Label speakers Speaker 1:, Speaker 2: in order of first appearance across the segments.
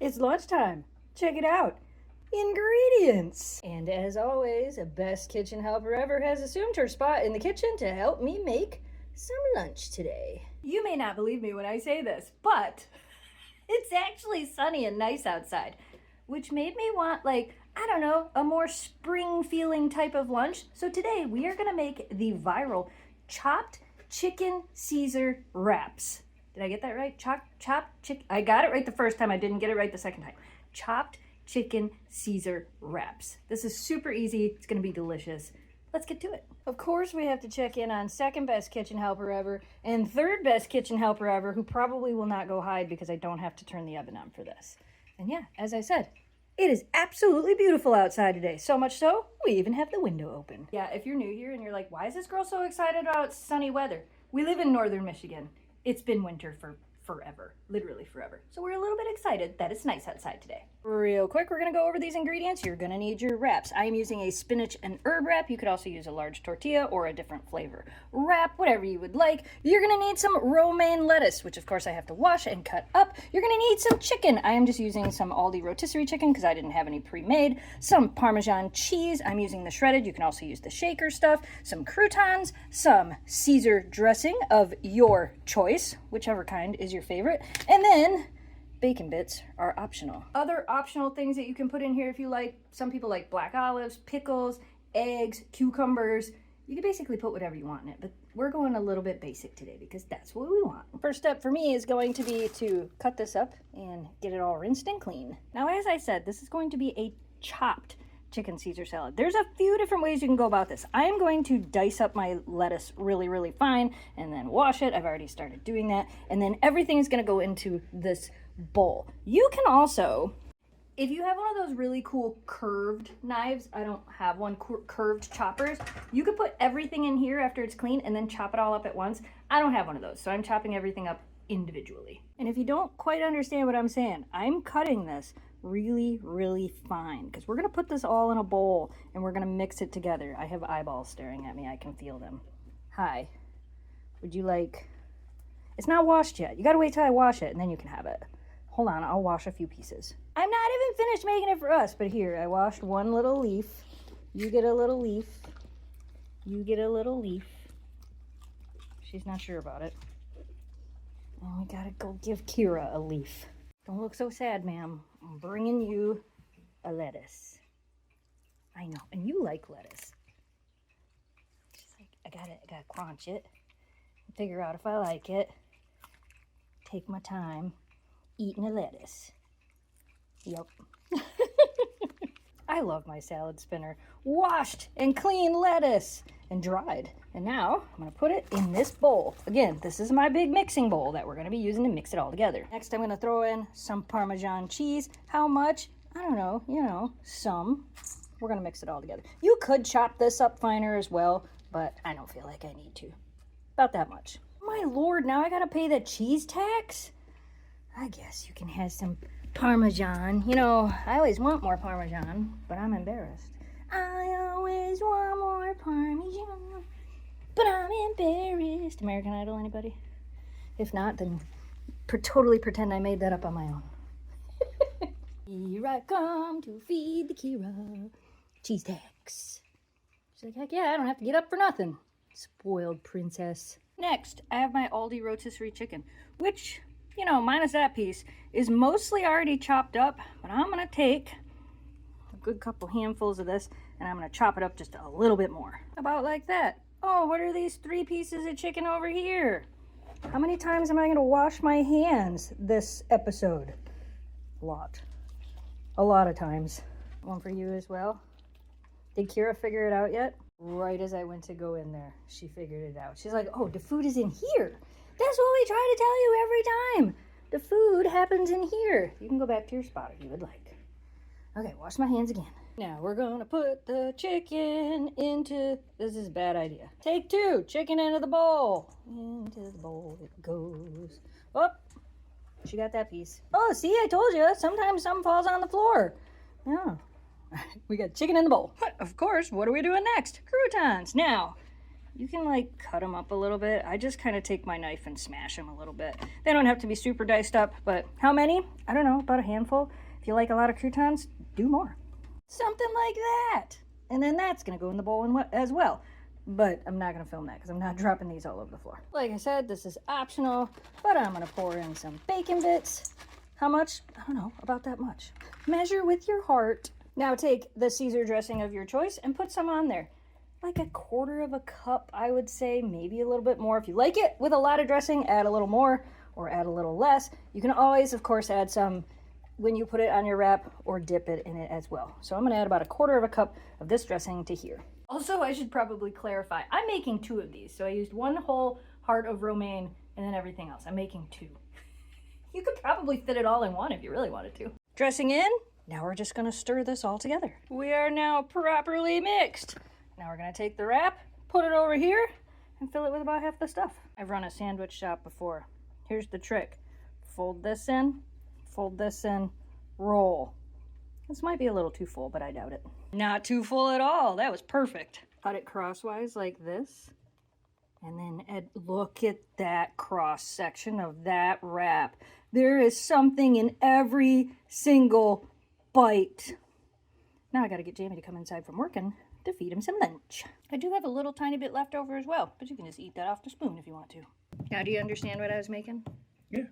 Speaker 1: It's lunchtime. Check it out. Ingredients. And as always, Best Kitchen Helper Ever has assumed her spot in the kitchen to help me make some lunch today. You may not believe me when I say this, but it's actually sunny and nice outside, which made me want, like, I don't know, a more spring feeling type of lunch. So today we are gonna make the viral chopped chicken Caesar wraps. Did I get that right? Chopped chicken. I got it right the first time. I didn't get it right the second time. Chopped chicken Caesar wraps. This is super easy. It's gonna be delicious. Let's get to it. Of course, we have to check in on second best kitchen helper ever and third best kitchen helper ever, who probably will not go hide because I don't have to turn the oven on for this. And yeah, as I said, it is absolutely beautiful outside today. So much so, we even have the window open. Yeah, if you're new here and you're like, why is this girl so excited about sunny weather? We live in northern Michigan. It's been winter for forever, literally forever. So we're a little bit excited that it's nice outside today. Real quick, we're gonna go over these ingredients. You're gonna need your wraps. I am using a spinach and herb wrap. You could also use a large tortilla or a different flavor wrap, whatever you would like. You're gonna need some romaine lettuce, which of course I have to wash and cut up. You're gonna need some chicken. I am just using some Aldi rotisserie chicken because I didn't have any pre-made. Some Parmesan cheese. I'm using the shredded. You can also use the shaker stuff. Some croutons, some Caesar dressing of your choice, whichever kind is your favorite. And then bacon bits are optional. Other optional things that you can put in here if you like. Some people like black olives, pickles, eggs, cucumbers. You can basically put whatever you want in it, but we're going a little bit basic today because that's what we want. First step for me is going to be to cut this up and get it all rinsed and clean. Now, as I said, this is going to be a chopped chicken Caesar salad. There's a few different ways you can go about this. I am going to dice up my lettuce really, really fine and then wash it. I've already started doing that. And then everything is going to go into this bowl. You can also, if you have one of those really cool curved knives, I don't have one, curved choppers, you could put everything in here after it's clean and then chop it all up at once. I don't have one of those, so I'm chopping everything up individually. And if you don't quite understand what I'm saying, I'm cutting this really, really fine because we're going to put this all in a bowl and we're going to mix it together. I have eyeballs staring at me. I can feel them. Hi. Would you like... It's not washed yet. You got to wait till I wash it and then you can have it. Hold on, I'll wash a few pieces. I'm not even finished making it for us, but here, I washed one little leaf. You get a little leaf. You get a little leaf. She's not sure about it. And we gotta go give Kira a leaf. Don't look so sad, ma'am. I'm bringing you a lettuce. I know, and you like lettuce. She's like, I gotta crunch it. Figure out if I like it. Take my time eating a lettuce. Yup. I love my salad spinner. Washed and clean lettuce and dried. And now I'm going to put it in this bowl. Again, this is my big mixing bowl that we're going to be using to mix it all together. Next, I'm going to throw in some Parmesan cheese. How much? I don't know, you know, some. We're going to mix it all together. You could chop this up finer as well, but I don't feel like I need to. About that much. My Lord, now I got to pay the cheese tax? I guess you can have some Parmesan. You know, I always want more Parmesan, but I'm embarrassed. I always want more Parmesan, but I'm embarrassed. American Idol, anybody? If not, then totally pretend I made that up on my own. Here I come to feed the Kira. Cheese tax. She's like, heck yeah, I don't have to get up for nothing. Spoiled princess. Next, I have my Aldi rotisserie chicken, which, you know, minus that piece, is mostly already chopped up, but I'm going to take a good couple handfuls of this and I'm going to chop it up just a little bit more. About like that. Oh, what are these 3 pieces of chicken over here? How many times am I going to wash my hands this episode? A lot. A lot of times. One for you as well. Did Kira figure it out yet? Right as I went to go in there, she figured it out. She's like, oh, the food is in here. That's what we try to tell you every time. The food happens in here. You can go back to your spot if you would like. Okay, wash my hands again. Now we're going to put the chicken into... This is a bad idea. Take 2. Chicken into the bowl. Into the bowl it goes. Oh, she got that piece. Oh, see, I told you. Sometimes something falls on the floor. Yeah. We got chicken in the bowl. Of course, what are we doing next? Croutons. Now, You can like cut them up a little bit. I just kind of take my knife and smash them a little bit. They don't have to be super diced up, but how many? I don't know, about a handful. If you like a lot of croutons, do more. Something like that. And then that's gonna go in the bowl as well. But I'm not gonna film that because I'm not dropping these all over the floor. Like I said, this is optional, but I'm gonna pour in some bacon bits. How much? I don't know, about that much. Measure with your heart. Now take the Caesar dressing of your choice and put some on there. Like a quarter of a cup, I would say, maybe a little bit more. If you like it with a lot of dressing, add a little more or add a little less. You can always, of course, add some when you put it on your wrap or dip it in it as well. So I'm gonna add about a quarter of a cup of this dressing to here. Also, I should probably clarify, I'm making 2 of these. So I used 1 whole heart of romaine and then everything else. I'm making 2. You could probably fit it all in one if you really wanted to. Dressing in, now we're just gonna stir this all together. We are now properly mixed. Now we're gonna take the wrap, put it over here, and fill it with about half the stuff. I've run a sandwich shop before. Here's the trick. Fold this in, roll. This might be a little too full, but I doubt it. Not too full at all. That was perfect. Cut it crosswise like this. And then look at that cross section of that wrap. There is something in every single bite. Now I gotta get Jamie to come inside from working to feed him some lunch. I do have a little tiny bit left over as well, but you can just eat that off the spoon if you want to. Now, do you understand what I was making?
Speaker 2: Yeah.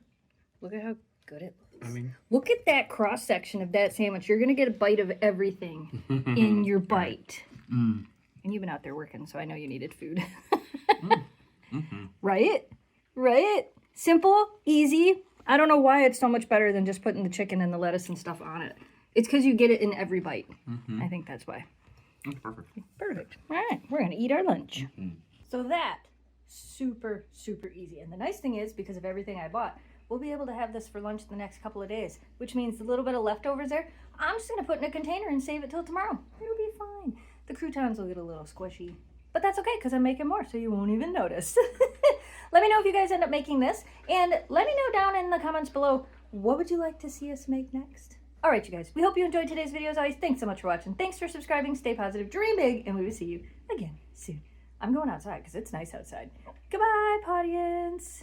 Speaker 1: Look at how good it looks.
Speaker 2: I mean,
Speaker 1: look at that cross section of that sandwich. You're gonna get a bite of everything in your bite. Mm. And you've been out there working, so I know you needed food. Right? Right? Simple, easy. I don't know why it's so much better than just putting the chicken and the lettuce and stuff on it. It's because you get it in every bite. I think that's why.
Speaker 2: That's perfect.
Speaker 1: Perfect. All right, we're gonna eat our lunch. So that, super, super easy. And the nice thing is, because of everything I bought, we'll be able to have this for lunch the next couple of days, which means the little bit of leftovers there, I'm just gonna put in a container and save it till tomorrow. It'll be fine. The croutons will get a little squishy, but that's okay because I'm making more, so you won't even notice. Let me know if you guys end up making this, and let me know down in the comments below, what would you like to see us make next? All right, you guys, we hope you enjoyed today's video. As always, thanks so much for watching. Thanks for subscribing. Stay positive, dream big, and we will see you again soon. I'm going outside because it's nice outside. Goodbye, audience.